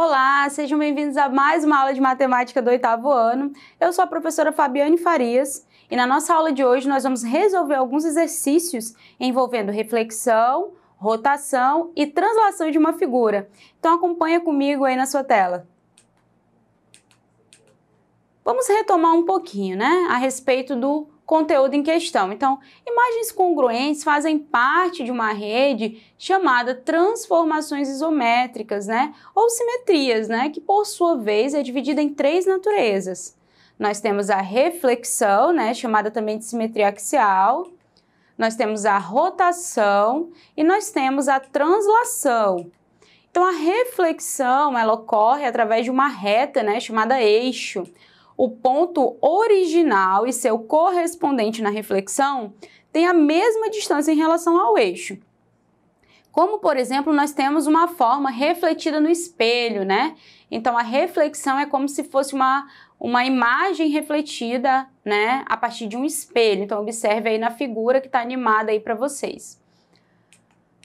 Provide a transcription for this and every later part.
Olá, sejam bem-vindos a mais uma aula de matemática do 8º ano. Eu sou a professora Fabiane Farias e na nossa aula de hoje nós vamos resolver alguns exercícios envolvendo reflexão, rotação e translação de uma figura. Então acompanha comigo aí na sua tela. Vamos retomar um pouquinho, né, a respeito do conteúdo em questão. Então, imagens congruentes fazem parte de uma rede chamada transformações isométricas, né, ou simetrias, né, que por sua vez é dividida em três naturezas. Nós temos a reflexão, né, chamada também de simetria axial. Nós temos a rotação e nós temos a translação. Então, a reflexão, ela ocorre através de uma reta, né, chamada eixo. O ponto original e seu correspondente na reflexão têm a mesma distância em relação ao eixo. Como, por exemplo, nós temos uma forma refletida no espelho, né? Então, a reflexão é como se fosse uma imagem refletida, né, a partir de um espelho. Então, observe aí na figura que está animada aí para vocês.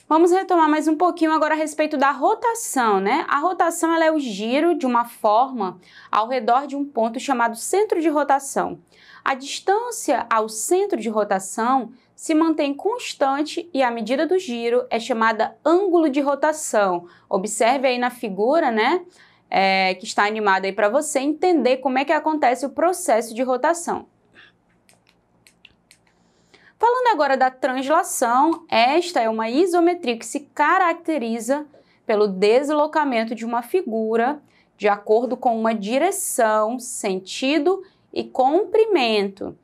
Vamos retomar mais um pouquinho agora a respeito da rotação, né? A rotação ela é o giro de uma forma ao redor de um ponto chamado centro de rotação. A distância ao centro de rotação se mantém constante e a medida do giro é chamada ângulo de rotação. Observe aí na figura, né? Que está animada aí para você entender como é que acontece o processo de rotação. Falando agora da translação, esta é uma isometria que se caracteriza pelo deslocamento de uma figura de acordo com uma direção, sentido e comprimento.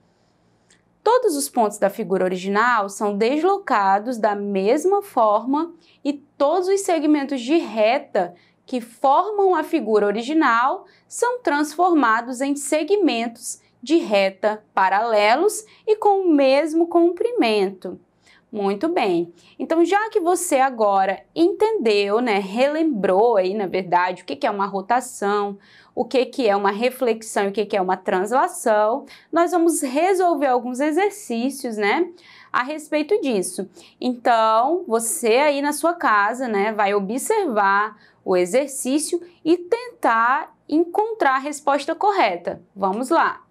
Todos os pontos da figura original são deslocados da mesma forma e todos os segmentos de reta que formam a figura original são transformados em segmentos de reta paralelos e com o mesmo comprimento. Muito bem. Então, já que você agora entendeu, né, relembrou aí, na verdade, o que é uma rotação, o que é uma reflexão e o que é uma translação, nós vamos resolver alguns exercícios, né, a respeito disso. Então, você aí na sua casa, né, vai observar o exercício e tentar encontrar a resposta correta. Vamos lá.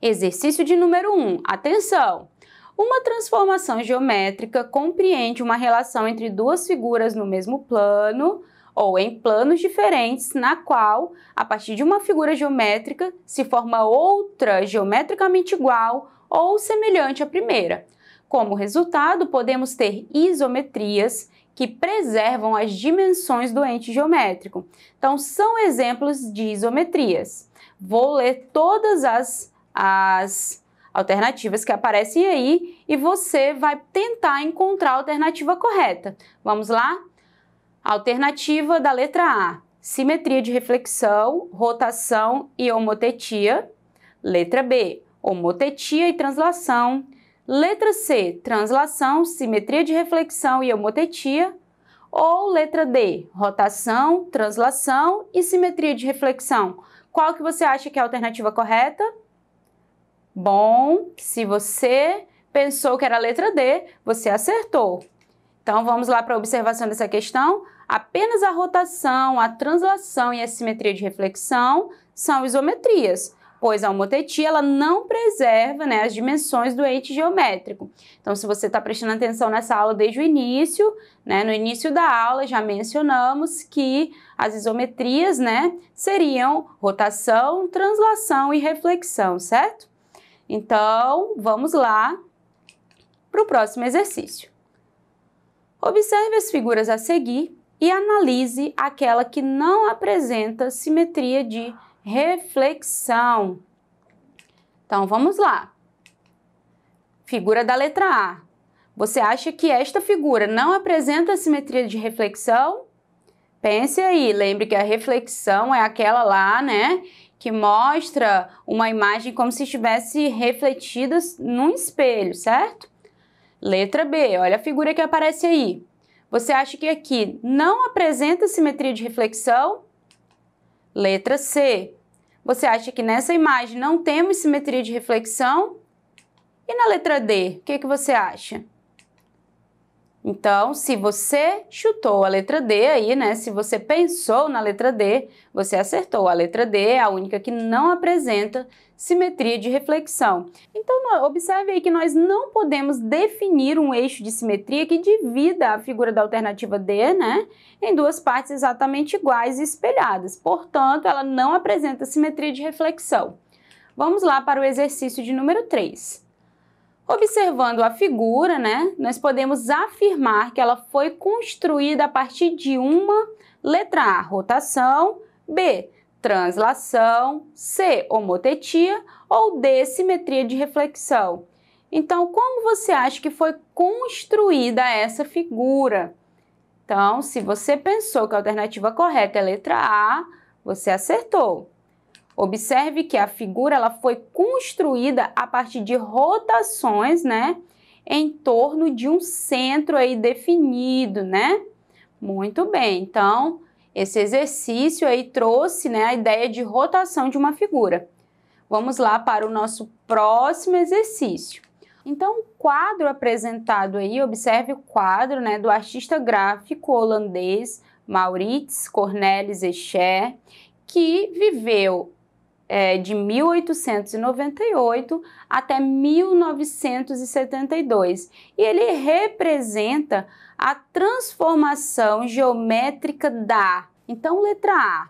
Exercício de número 1. Atenção! Uma transformação geométrica compreende uma relação entre duas figuras no mesmo plano ou em planos diferentes, na qual, a partir de uma figura geométrica, se forma outra geometricamente igual ou semelhante à primeira. Como resultado, podemos ter isometrias que preservam as dimensões do ente geométrico. Então, são exemplos de isometrias. Vou ler todas as alternativas que aparecem aí e você vai tentar encontrar a alternativa correta. Vamos lá? Alternativa da letra A, simetria de reflexão, rotação e homotetia. Letra B, homotetia e translação. Letra C, translação, simetria de reflexão e homotetia. Ou letra D, rotação, translação e simetria de reflexão. Qual que você acha que é a alternativa correta? Bom, se você pensou que era a letra D, você acertou. Então, vamos lá para a observação dessa questão. Apenas a rotação, a translação e a simetria de reflexão são isometrias, pois a homotetia ela não preserva, né, as dimensões do ente geométrico. Então, se você está prestando atenção nessa aula desde o início, né, no início da aula já mencionamos que as isometrias, né, seriam rotação, translação e reflexão, certo? Então, vamos lá para o próximo exercício. Observe as figuras a seguir e analise aquela que não apresenta simetria de reflexão. Então, vamos lá. Figura da letra A. Você acha que esta figura não apresenta simetria de reflexão? Pense aí, lembre que a reflexão é aquela lá, né, que mostra uma imagem como se estivesse refletida num espelho, certo? Letra B, olha a figura que aparece aí. Você acha que aqui não apresenta simetria de reflexão? Letra C, você acha que nessa imagem não temos simetria de reflexão? E na letra D, o que você acha? Então, se você chutou a letra D aí, né? Se você pensou na letra D, você acertou. A letra D é a única que não apresenta simetria de reflexão. Então, observe aí que nós não podemos definir um eixo de simetria que divida a figura da alternativa D, né, em duas partes exatamente iguais e espelhadas. Portanto, ela não apresenta simetria de reflexão. Vamos lá para o exercício de número 3. Observando a figura, né, nós podemos afirmar que ela foi construída a partir de uma letra A, rotação, B, translação, C, homotetia ou D, simetria de reflexão. Então, como você acha que foi construída essa figura? Então, se você pensou que a alternativa correta é a letra A, você acertou. Observe que a figura ela foi construída a partir de rotações, né, em torno de um centro aí definido, né? Muito bem. Então, esse exercício aí trouxe, né, a ideia de rotação de uma figura. Vamos lá para o nosso próximo exercício. Então, o quadro apresentado aí, observe o quadro, né, do artista gráfico holandês Maurits Cornelis Escher, que viveu de 1898 até 1972. E ele representa a transformação geométrica da... Então, letra A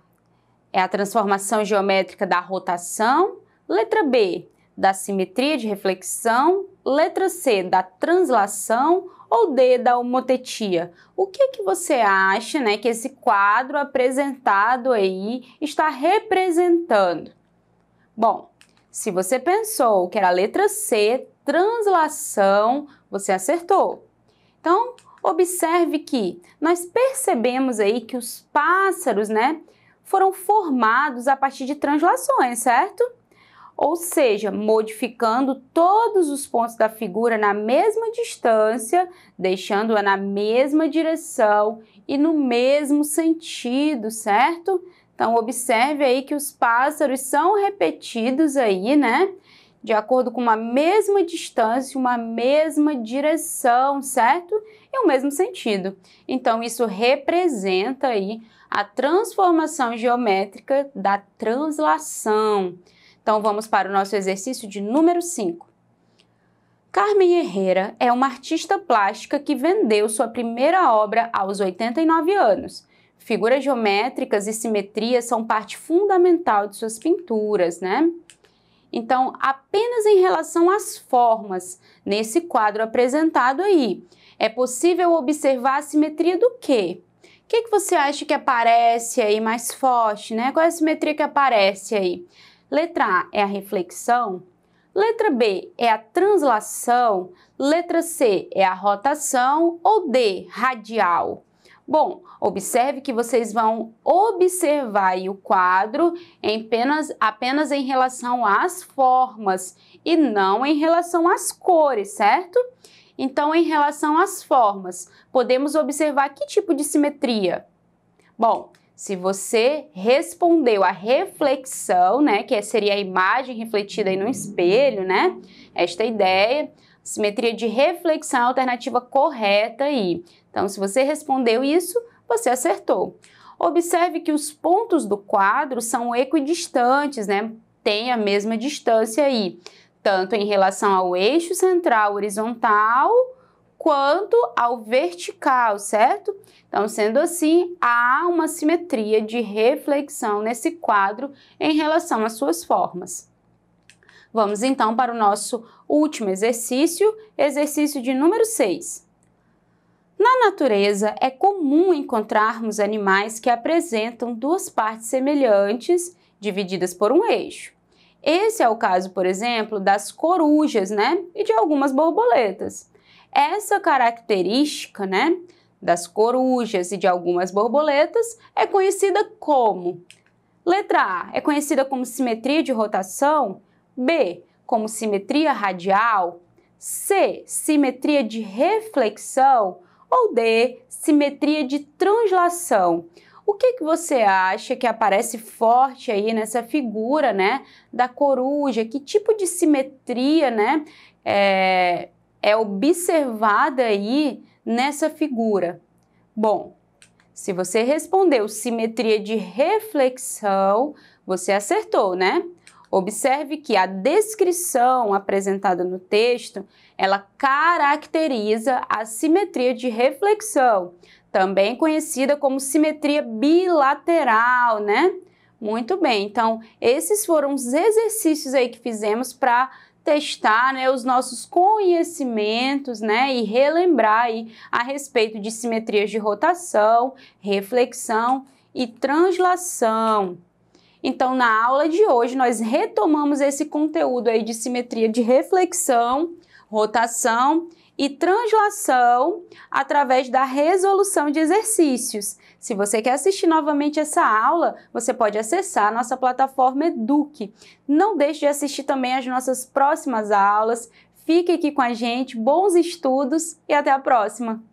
é a transformação geométrica da rotação, letra B, da simetria de reflexão, letra C, da translação ou D, da homotetia. O que você acha, né, que esse quadro apresentado aí está representando? Bom, se você pensou que era a letra C, translação, você acertou. Então, observe que nós percebemos aí que os pássaros, né, foram formados a partir de translações, certo? Ou seja, modificando todos os pontos da figura na mesma distância, deixando-a na mesma direção e no mesmo sentido, certo? Então, observe aí que os pássaros são repetidos aí, né? De acordo com uma mesma distância, uma mesma direção, certo? E o mesmo sentido. Então, isso representa aí a transformação geométrica da translação. Então, vamos para o nosso exercício de número 5. Carmen Herrera é uma artista plástica que vendeu sua primeira obra aos 89 anos. Figuras geométricas e simetria são parte fundamental de suas pinturas, né? Então, apenas em relação às formas, nesse quadro apresentado aí, é possível observar a simetria do quê? O que você acha que aparece aí mais forte, né? Qual é a simetria que aparece aí? Letra A é a reflexão, letra B é a translação, letra C é a rotação ou D, radial? Bom, observe que vocês vão observar aí o quadro apenas em relação às formas e não em relação às cores, certo? Então, em relação às formas, podemos observar que tipo de simetria? Bom, se você respondeu a reflexão, né, que seria a imagem refletida aí no espelho, né, esta ideia, simetria de reflexão é a alternativa correta aí. Então, se você respondeu isso, você acertou. Observe que os pontos do quadro são equidistantes, né? Tem a mesma distância aí, tanto em relação ao eixo central horizontal, quanto ao vertical, certo? Então, sendo assim, há uma simetria de reflexão nesse quadro em relação às suas formas. Vamos então para o nosso último exercício, exercício de número 6. Na natureza, é comum encontrarmos animais que apresentam duas partes semelhantes, divididas por um eixo. Esse é o caso, por exemplo, das corujas, né? E de algumas borboletas. Essa característica, né, das corujas e de algumas borboletas é conhecida como... Letra A é conhecida como simetria de rotação, B, como simetria radial, C, simetria de reflexão ou D, simetria de translação. O que você acha que aparece forte aí nessa figura, né, da coruja? Que tipo de simetria, né, é observada aí nessa figura? Bom, se você respondeu simetria de reflexão, você acertou, né? Observe que a descrição apresentada no texto, ela caracteriza a simetria de reflexão, também conhecida como simetria bilateral, né? Muito bem, então esses foram os exercícios aí que fizemos para testar, né, os nossos conhecimentos, né, e relembrar aí a respeito de simetrias de rotação, reflexão e translação. Então, na aula de hoje, nós retomamos esse conteúdo aí de simetria de reflexão, rotação e translação através da resolução de exercícios. Se você quer assistir novamente essa aula, você pode acessar a nossa plataforma Eduque. Não deixe de assistir também as nossas próximas aulas. Fique aqui com a gente, bons estudos e até a próxima!